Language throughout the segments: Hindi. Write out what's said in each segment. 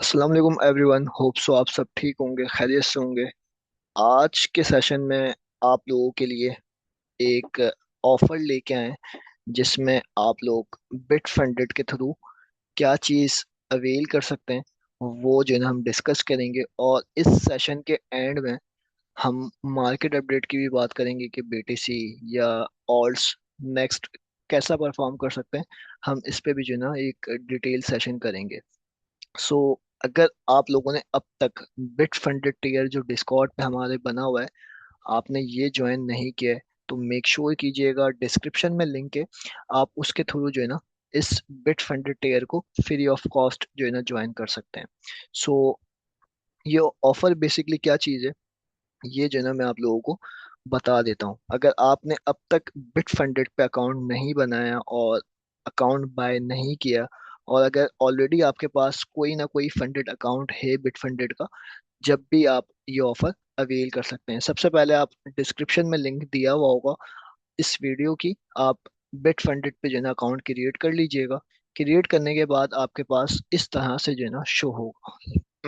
अस्सलाम वालेकुम एवरीवन। होप सो आप सब ठीक होंगे, खैरियत से होंगे। आज के सेशन में आप लोगों के लिए एक ऑफर लेके आए हैं, जिसमें आप लोग बिट फंडेड के थ्रू क्या चीज़ अवेल कर सकते हैं, वो जो है ना हम डिस्कस करेंगे। और इस सेशन के एंड में हम मार्केट अपडेट की भी बात करेंगे कि बीटीसी या ऑल्ट्स नेक्स्ट कैसा परफॉर्म कर सकते हैं। हम इस पे भी जो है ना एक डिटेल सेशन करेंगे। सो अगर आप लोगों ने अब तक बिट फंडेड टीयर जो डिस्कॉर्ड पे हमारे बना हुआ है, आपने ये ज्वाइन नहीं किया है, तो मेक श्योर कीजिएगा, डिस्क्रिप्शन में लिंक है। आप उसके थ्रू जो है ना इस बिट फंडेड टीयर को फ्री ऑफ कॉस्ट जो है ना ज्वाइन कर सकते हैं। सो ये ऑफर बेसिकली क्या चीज़ है, ये जो है ना मैं आप लोगों को बता देता हूँ। अगर आपने अब तक बिट फंडेड पे अकाउंट नहीं बनाया और अकाउंट बाय नहीं किया, और अगर ऑलरेडी आपके पास कोई ना कोई फंडेड अकाउंट है बिट फंडेड का, जब भी आप ये ऑफर अवेल कर सकते हैं। सबसे पहले आप डिस्क्रिप्शन में लिंक दिया हुआ होगा इस वीडियो की, आप बिट फंडेड पे जो है ना अकाउंट क्रिएट कर लीजिएगा। क्रिएट करने के बाद आपके पास इस तरह से जो है ना शो होगा,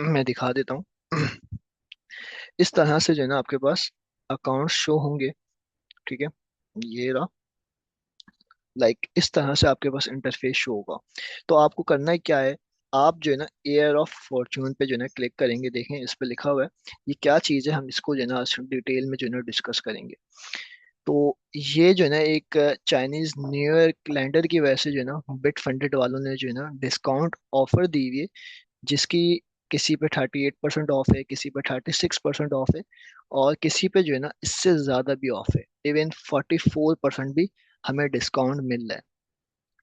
मैं दिखा देता हूँ। इस तरह से जो है ना आपके पास अकाउंट शो होंगे। ठीक है, ये रहा। इस तरह से आपके पास इंटरफेस शो होगा। तो आपको करना है क्या है, आप जो है ना एयर ऑफ फॉर्चून पे जो है ना क्लिक करेंगे। देखें इस पे लिखा हुआ है, ये क्या चीज़ है, हम इसको जो है ना डिटेल में जो है ना डिस्कस करेंगे। तो ये जो है ना एक चाइनीज न्यू ईयर कैलेंडर की वजह से जो है ना बिट फंडेड वालों ने जो है ना डिस्काउंट ऑफर दी हुई है, जिसकी किसी पे 38% ऑफ है, किसी पे 36% ऑफ है, और किसी पे जो है ना इससे ज़्यादा भी ऑफ है। इवन 44% भी हमें डिस्काउंट मिल रहा है।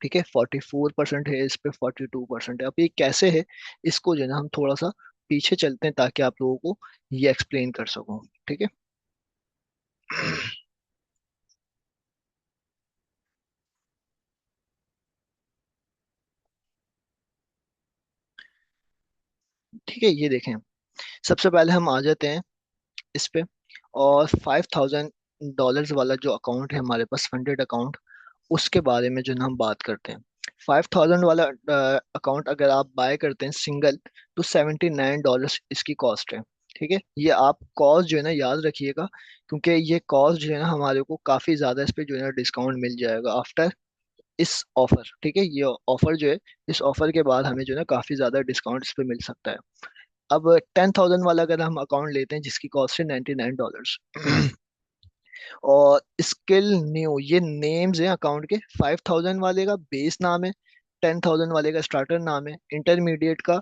ठीक है, 44% है, इस पे 42% है। अब ये कैसे है, इसको जो है ना हम थोड़ा सा पीछे चलते हैं ताकि आप लोगों को ये एक्सप्लेन कर सकूं। ठीक है। ठीक है, ये देखें। सबसे पहले हम आ जाते हैं इस पे, और $5,000 वाला जो अकाउंट है हमारे पास फंडेड अकाउंट, उसके बारे में जो है ना हम बात करते हैं। 5,000 वाला अकाउंट अगर आप बाय करते हैं सिंगल, तो $79 इसकी कॉस्ट है। ठीक है, ये आप कॉस्ट जो है ना याद रखिएगा, क्योंकि ये कॉस्ट जो है ना हमारे को काफ़ी ज़्यादा इस पे जो है ना डिस्काउंट मिल जाएगा आफ्टर इस ऑफर। ठीक है, ये ऑफर जो है, इस ऑफर के बाद हमें जो है ना काफ़ी ज़्यादा डिस्काउंट इस पे मिल सकता है। अब 10,000 वाला अगर हम अकाउंट लेते हैं जिसकी कॉस्ट है $99, और स्किल न्यू, ये नेम्स हैं अकाउंट के। 5,000 वाले का बेस नाम है, 10,000 वाले का स्टार्टर नाम है, इंटरमीडिएट का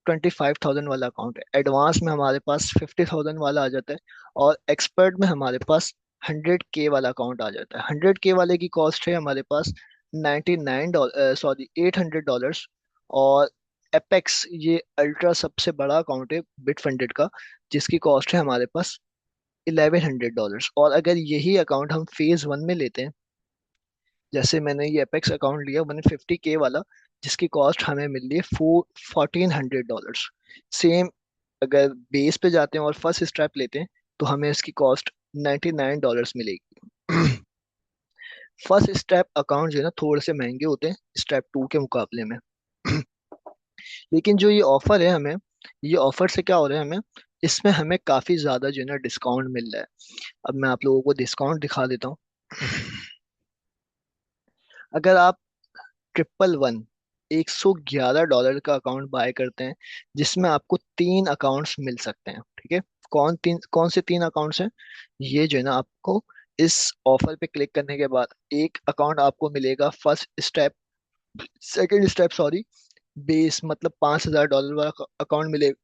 25,000 वाला अकाउंट है, एडवांस में हमारे पास 50,000 वाला आ जाता है, और एक्सपर्ट में हमारे पास 100K वाला अकाउंट आ जाता है। 100K वाले की कॉस्ट है हमारे पास $99, सॉरी $800। और एपेक्स, ये अल्ट्रा सबसे बड़ा अकाउंट है बिट फंडेड का, जिसकी कॉस्ट है हमारे पास $1,100। और अगर यही अकाउंट हम फेज वन में लेते हैं, जैसे मैंने ये एपेक्स अकाउंट लिया 150K वाला, जिसकी कॉस्ट हमें मिल रही है $1,400। सेम अगर बेस पे जाते हैं और फर्स्ट स्टेप लेते हैं, तो हमें इसकी कॉस्ट $99 मिलेगी। फर्स्ट स्टेप अकाउंट जो है ना थोड़े से महंगे होते हैं स्टेप टू के मुकाबले में। लेकिन जो ये ऑफर है हमें, ये ऑफर से क्या हो रहा है हमें, इसमें हमें काफी ज्यादा जो है ना डिस्काउंट मिल रहा है। अब मैं आप लोगों को डिस्काउंट दिखा देता हूँ। अगर आप 111 $111 का अकाउंट बाय करते हैं, जिसमें आपको तीन अकाउंट्स मिल सकते हैं। ठीक है, कौन से तीन अकाउंट्स हैं, ये जो है ना आपको इस ऑफर पे क्लिक करने के बाद एक अकाउंट आपको मिलेगा first step, second step sorry base मतलब $5,000 वाला अकाउंट मिलेगा,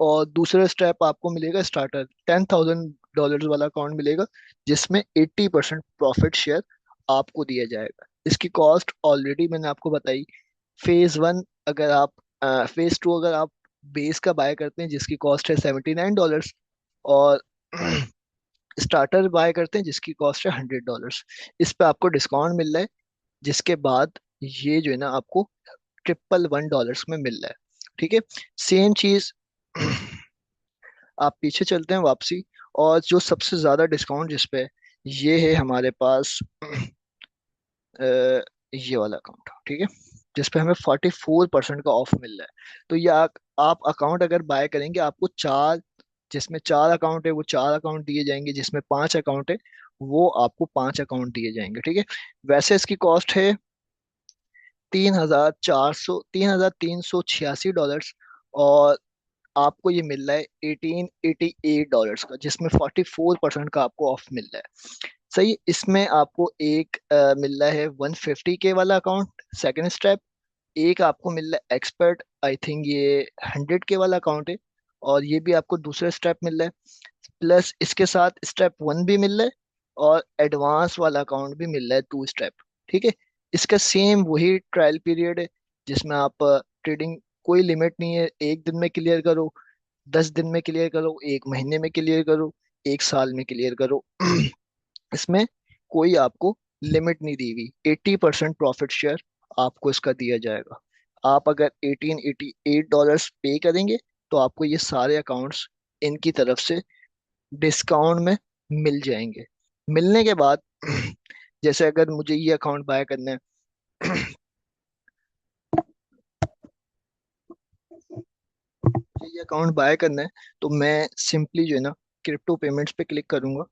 और दूसरा स्टेप आपको मिलेगा स्टार्टर $10,000 वाला अकाउंट मिलेगा, जिसमें 80% प्रॉफिट शेयर आपको दिया जाएगा। इसकी कॉस्ट ऑलरेडी मैंने आपको बताई। फेज वन अगर आप फेज टू अगर आप बेस का बाय करते हैं जिसकी कॉस्ट है $79, और स्टार्टर बाय करते हैं जिसकी कॉस्ट है $100, इस पे आपको डिस्काउंट मिल रहा है, जिसके बाद ये जो है ना आपको $111 में मिल रहा है। ठीक है, सेम चीज। आप पीछे चलते हैं वापसी, और जो सबसे ज्यादा डिस्काउंट जिस पे है, ये है हमारे पास ये वाला अकाउंट। ठीक है, जिसपे हमें 44% का ऑफ मिल रहा है। तो ये आप अकाउंट अगर बाय करेंगे, आपको चार, जिसमें चार अकाउंट है वो चार अकाउंट दिए जाएंगे, जिसमें पांच अकाउंट है वो आपको पांच अकाउंट दिए जाएंगे, ठीक है। वैसे इसकी कॉस्ट है 3,386 डॉलर्स, और आपको ये मिल रहा है 1888 डॉलर्स का, जिसमें 44% का आपको ऑफ मिल रहा है। सही। इसमें आपको एक मिल रहा है 150K वाला अकाउंट, सेकंड स्टेप। एक आपको मिल रहा है एक्सपर्ट, आई थिंक ये 100K वाला अकाउंट है, और ये भी आपको दूसरा स्टेप मिल रहा है। प्लस इसके साथ स्टेप वन भी मिल रहा है, और एडवांस वाला अकाउंट भी मिल रहा है, टू स्टेप, ठीक है। इसका सेम वही ट्रायल पीरियड है, जिसमें आप ट्रेडिंग, कोई लिमिट नहीं है, एक दिन में क्लियर करो, 10 दिन में क्लियर करो, एक महीने में क्लियर करो, एक साल में क्लियर करो। इसमें कोई आपको लिमिट नहीं दी हुई। 80% प्रॉफिट शेयर आपको इसका दिया जाएगा। आप अगर 1888 डॉलर्स पे करेंगे तो आपको ये सारे अकाउंट्स इनकी तरफ से डिस्काउंट में मिल जाएंगे। मिलने के बाद जैसे अगर मुझे ये अकाउंट बाय करना है, ये अकाउंट बाय करना है, तो मैं सिंपली जो है ना क्रिप्टो पेमेंट्स पे क्लिक करूंगा।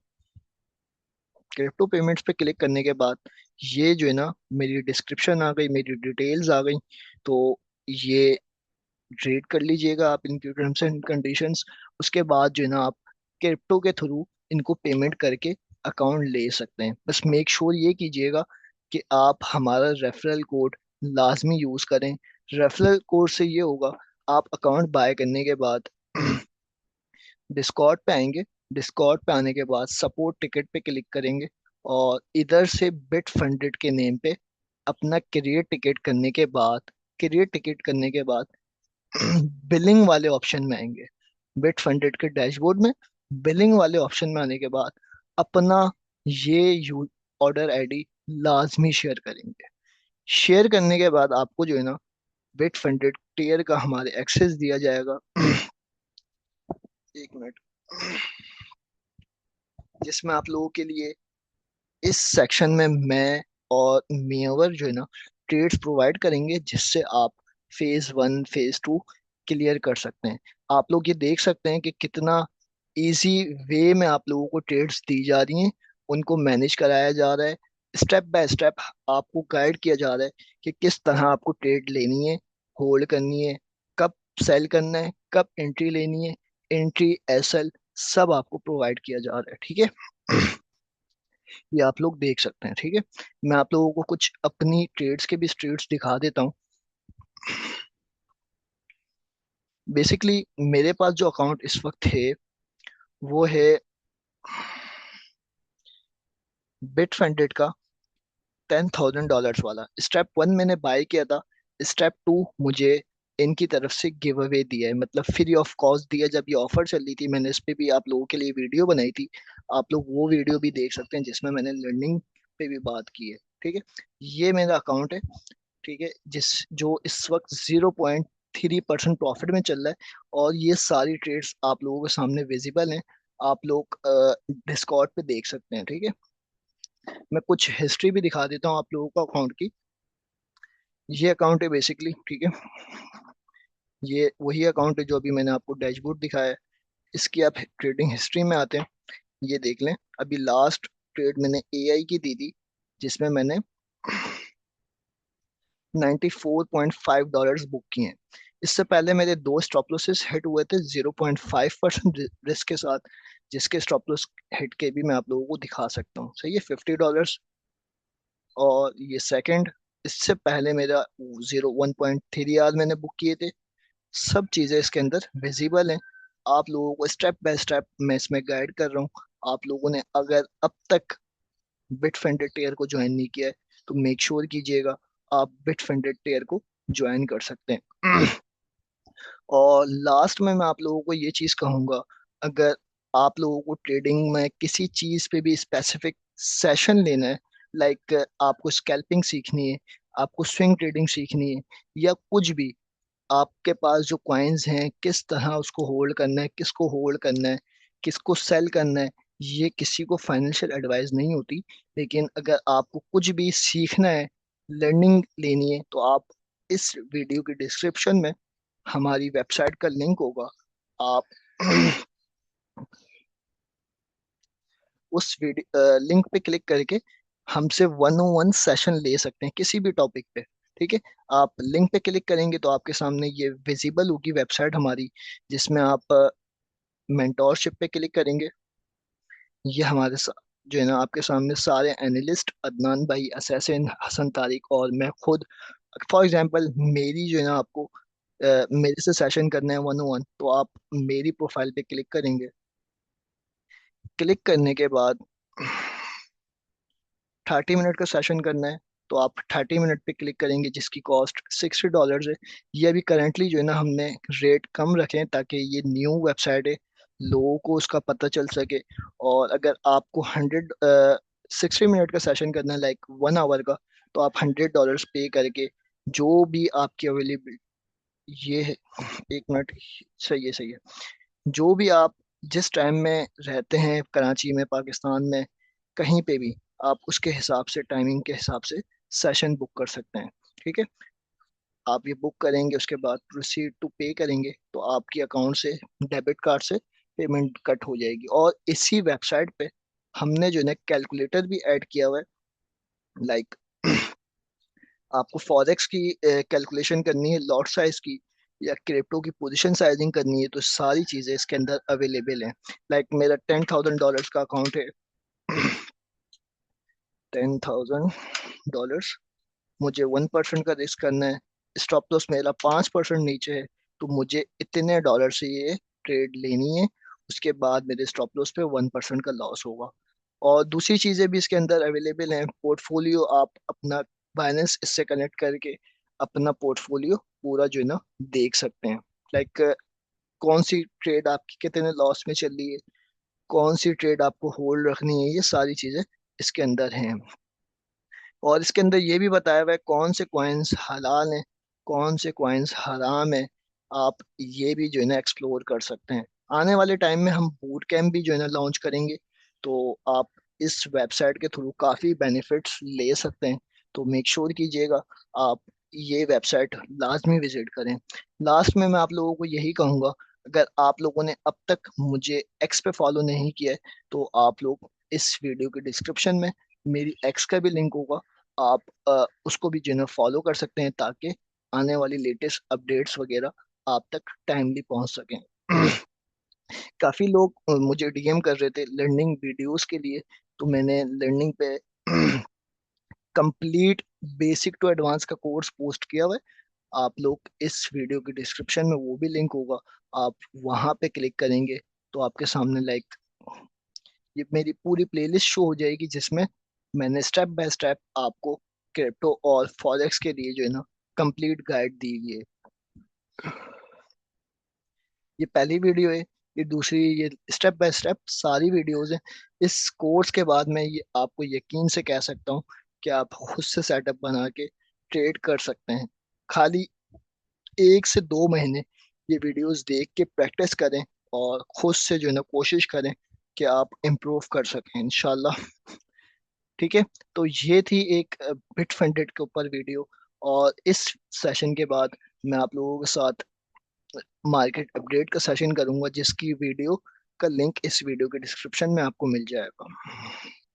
क्रिप्टो पेमेंट्स पे क्लिक करने के बाद ये जो है ना मेरी डिस्क्रिप्शन आ गई, मेरी डिटेल्स आ गई। तो ये ट्रेड कर लीजिएगा आप इनकी टर्म्स एंड कंडीशंस। उसके बाद जो है ना आप क्रिप्टो के थ्रू इनको पेमेंट करके अकाउंट ले सकते हैं। बस मेक श्योर ये कीजिएगा कि आप हमारा रेफरल कोड लाजमी यूज करें। रेफरल कोड से ये होगा, आप अकाउंट बाय करने के बाद डिस्कॉर्ड पे आएंगे। डिस्कॉर्ड पे आने के बाद सपोर्ट टिकट पे क्लिक करेंगे, और इधर से बिट फंडेड के नेम पे अपना क्रिएट टिकट करने के बाद, क्रिएट टिकट करने के बाद बिलिंग वाले ऑप्शन में आएंगे। बिट फंडेड के डैशबोर्ड में बिलिंग वाले ऑप्शन में आने के बाद अपना ये यू ऑर्डर आईडी लाजमी शेयर करेंगे। शेयर करने के बाद आपको जो है ना बिट फंडेड टीयर का हमारे एक्सेस दिया जाएगा। एक मिनट। जिसमें आप लोगों के लिए इस सेक्शन में मैं और मेवर जो है ना ट्रेड्स प्रोवाइड करेंगे, जिससे आप phase one phase two clear कर सकते हैं। आप लोग ये देख सकते हैं कि कितना इजी वे में आप लोगों को ट्रेड्स दी जा रही हैं, उनको मैनेज कराया जा रहा है। स्टेप बाय स्टेप आपको गाइड किया जा रहा है कि किस तरह आपको ट्रेड लेनी है, होल्ड करनी है, कब सेल करना है, कब एंट्री लेनी है, एंट्री एसएल सब आपको प्रोवाइड किया जा रहा है, ठीक है। ये आप लोग देख सकते हैं, ठीक है। मैं आप लोगों को कुछ अपनी ट्रेड्स के भी ट्रेड्स दिखा देता हूँ। बेसिकली मेरे पास जो अकाउंट इस वक्त है वो है बिट फंडेड का $10,000 वाला। स्टेप वन मैंने बाय किया था। स्टेप टू मुझे इनकी तरफ से गिव अवे दिया है, मतलब फ्री ऑफ कॉस्ट दिया। जब ये ऑफर चल रही थी मैंने इस पे भी आप लोगों के लिए वीडियो बनाई थी, आप लोग वो वीडियो भी देख सकते हैं जिसमें मैंने लर्निंग पे भी बात की है, ठीक है। ये मेरा अकाउंट है, ठीक है, जिस जो इस वक्त 0.3% प्रॉफिट में चल रहा है। और ये सारी ट्रेड्स आप लोगों के सामने विजिबल हैं, आप लोग डिस्कॉर्ड पे देख सकते हैं, ठीक है। मैं कुछ हिस्ट्री भी दिखा देता हूँ आप लोगों को अकाउंट की। ये अकाउंट है बेसिकली, ठीक है। ये वही अकाउंट है जो अभी मैंने आपको डैशबोर्ड दिखाया है। इसकी आप ट्रेडिंग हिस्ट्री में आते हैं, ये देख लें। अभी लास्ट ट्रेड मैंने एआई की दी थी, जिसमें मैंने $94.5 बुक किए हैं। इससे पहले मेरे दो स्टॉप लॉसेस हिट हुए थे 0.5% रिस्क के साथ, जिसके स्टॉप लॉस हिट के भी मैं आप लोगों को दिखा सकता हूँ। सही है, $50। और ये सेकंड, इससे पहले मेरा 1.3 आवर मैंने बुक किए थे। सब चीज़ें इसके अंदर विजिबल हैं। आप लोगों को स्टेप बाय स्टेप मैं इसमें गाइड कर रहा हूँ। आप लोगों ने अगर अब तक बिट फंडेड टेयर को ज्वाइन नहीं किया है तो मेक श्योर कीजिएगा आप बिट फंडेड टेयर को ज्वाइन कर सकते हैं। और लास्ट में मैं आप लोगों को ये चीज़ कहूँगा, अगर आप लोगों को ट्रेडिंग में किसी चीज़ पे भी स्पेसिफिक सेशन लेना है, लाइक आपको स्कैल्पिंग सीखनी है, आपको स्विंग ट्रेडिंग सीखनी है, या कुछ भी, आपके पास जो कॉइन्स हैं किस तरह उसको होल्ड करना है, किसको होल्ड करना है, किसको सेल करना है, ये किसी को फाइनेंशियल एडवाइस नहीं होती। लेकिन अगर आपको कुछ भी सीखना है, लर्निंग लेनी है, तो आप इस वीडियो की डिस्क्रिप्शन में हमारी वेबसाइट का लिंक होगा। आप उस वीडियो लिंक पे क्लिक करके हमसे 101 सेशन ले सकते हैं किसी भी टॉपिक पे। ठीक है। आप लिंक पे क्लिक करेंगे तो आपके सामने ये विजिबल होगी वेबसाइट हमारी, जिसमें आप मेंटोरशिप पे क्लिक करेंगे। ये जो है ना, आपके सामने सारे एनालिस्ट अदनान भाई, असैसिन, हसन तारिक और मैं खुद। फॉर एग्जांपल मेरी जो है ना, आपको मेरे से सेशन करना है 101, तो आप मेरी प्रोफाइल पे क्लिक करेंगे। क्लिक करने के बाद 30 मिनट का सेशन करना है, तो आप 30 मिनट पे क्लिक करेंगे, जिसकी कॉस्ट $60 है। ये अभी करंटली जो है ना, हमने रेट कम रखे हैं ताकि ये न्यू वेबसाइट है, लोगों को उसका पता चल सके। और अगर आपको 60 मिनट का सेशन करना है, लाइक 1 आवर का, तो आप $100 पे करके जो भी आपकी अवेलेबल, ये है, 1 मिनट, सही है सही है, जो भी आप जिस टाइम में रहते हैं, कराची में, पाकिस्तान में, कहीं पे भी, आप उसके हिसाब से, टाइमिंग के हिसाब से सेशन बुक कर सकते हैं। ठीक है। आप ये बुक करेंगे, उसके बाद प्रोसीड टू पे करेंगे, तो आपकी अकाउंट से, डेबिट कार्ड से पेमेंट कट हो जाएगी। और इसी वेबसाइट पे हमने जो है कैलकुलेटर भी ऐड किया हुआ है। लाइक आपको फॉरेक्स की कैलकुलेशन करनी है, लॉट साइज की, या क्रिप्टो की पोजीशन साइजिंग करनी है, तो सारी चीज़ें इसके अंदर अवेलेबल हैं। लाइक मेरा $10,000 का अकाउंट है। $10,000, मुझे 1% का रिस्क करना है। स्टॉप लॉस मेरा 5% नीचे है, तो मुझे इतने डॉलर से ये ट्रेड लेनी है। उसके बाद मेरे स्टॉप लॉस पे 1% का लॉस होगा। और दूसरी चीज़ें भी इसके अंदर अवेलेबल हैं। पोर्टफोलियो आप अपना बाइनेंस इससे कनेक्ट करके अपना पोर्टफोलियो पूरा जो है ना देख सकते हैं। लाइक कौन सी ट्रेड आपकी कितने लॉस में चल रही है, कौन सी ट्रेड आपको होल्ड रखनी है, ये सारी चीज़ें इसके अंदर हैं। और इसके अंदर ये भी बताया हुआ है कौन से कॉइन्स हलाल हैं, कौन से कॉइन्स हराम हैं। आप ये भी जो है ना एक्सप्लोर कर सकते हैं। आने वाले टाइम में हम बूट कैंप भी जो है ना लॉन्च करेंगे, तो आप इस वेबसाइट के थ्रू काफ़ी बेनिफिट्स ले सकते हैं। तो मेक श्योर कीजिएगा आप ये वेबसाइट लाजमी विजिट करें। लास्ट में मैं आप लोगों को यही कहूँगा, अगर आप लोगों ने अब तक मुझे एक्स पे फॉलो नहीं किया है, तो आप लोग इस वीडियो के डिस्क्रिप्शन में मेरी एक्स का भी लिंक होगा। आप उसको भी जो है फॉलो कर सकते हैं, ताकि आने वाली लेटेस्ट अपडेट्स वगैरह आप तक टाइमली पहुंच सकें। काफ़ी लोग मुझे डीएम कर रहे थे लर्निंग वीडियोस के लिए, तो मैंने लर्निंग पे कंप्लीट बेसिक टू एडवांस का कोर्स पोस्ट किया हुआ है। आप लोग इस वीडियो के डिस्क्रिप्शन में वो भी लिंक होगा, आप वहां पे क्लिक करेंगे तो आपके सामने लाइक ये मेरी पूरी प्लेलिस्ट शो हो जाएगी, जिसमें मैंने स्टेप बाय स्टेप आपको क्रिप्टो और फॉरेक्स के लिए जो है ना कंप्लीट गाइड दी हुई है। ये पहली वीडियो है। ये दूसरी, ये स्टेप बाय स्टेप सारी वीडियोस हैं। इस कोर्स के बाद मैं ये आपको यकीन से कह सकता हूँ कि आप खुद से सेटअप बना के ट्रेड कर सकते हैं। खाली 1 से 2 महीने ये वीडियोस देख के प्रैक्टिस करें, और खुद से जो है ना कोशिश करें कि आप इम्प्रूव कर सकें इंशाल्लाह। ठीक है। तो ये थी एक बिट फंडेड के ऊपर वीडियो। और इस सेशन के बाद मैं आप लोगों के साथ मार्केट अपडेट का सेशन करूंगा, जिसकी वीडियो का लिंक इस वीडियो के डिस्क्रिप्शन में आपको मिल जाएगा।